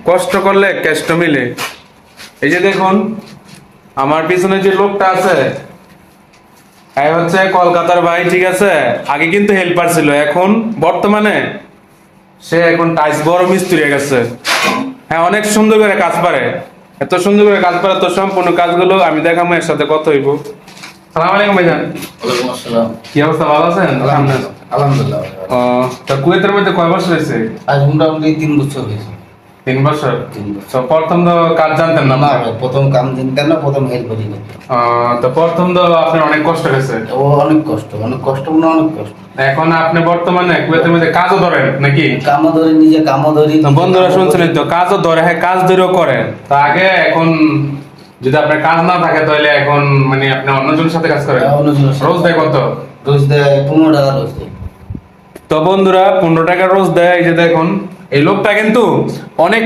কষ্ট করলে কেষ্ট মিলে। এই যে দেখুন আমার পিছনে যে লোকটা আছে এই হচ্ছে কলকাতার ভাই, ঠিক আছে। আগে কিন্তু হেল্পার ছিল, এখন বর্তমানে সে এখন টাইস বড় মিস্ত্রি হয়ে গেছে। হ্যাঁ, অনেক সুন্দর করে কাজ পারে, এত সুন্দর করে কাজ পারে, তো সম্পূর্ণ কাজগুলো আমি দেখাবো, এর সাথে কত হইব। সালাম আলাইকুম ভাইজান। ওয়ালাইকুম আসসালাম। কি অবস্থা, ভালো আছেন? আলহামদুলিল্লাহ। ও, তা কুয়েতের মধ্যে কয় বছর হয়েছে? আজ মোটামুটি 3 বছর হয়েছে। 3 বছর। 3 বছর। তো প্রথম তো কাজ জানতেন না? না ভাই, প্রথম কাম জানতাম না, প্রথম হেল্পারই করতাম। তো প্রথম তো আপনার অনেক কষ্ট হয়েছে। ও অনেক কষ্ট মানে অনেক কষ্ট। এখন আপনি বর্তমানে কুয়েতের মধ্যে কাজও ধরেন নাকি? কামও ধরি, নিজে কামও ধরি। তো বন্ধুরা শুনছিলেন তো, কাজও ধরে, হ্যাঁ কাজ ধরেও করেন। তো আগে এখন যদি আপনার কাজ না থাকে তাহলে এখন মানে আপনি অন্যজনের সাথে কাজ করেন। অন্যজনের সাথে। রোজ দেয় কত? রোজ দেয় 15 টাকা রোজ দেয়। তো বন্ধুরা 15 টাকা রোজ দেয়। এই যে দেখুন এই লোকটা কিন্তু অনেক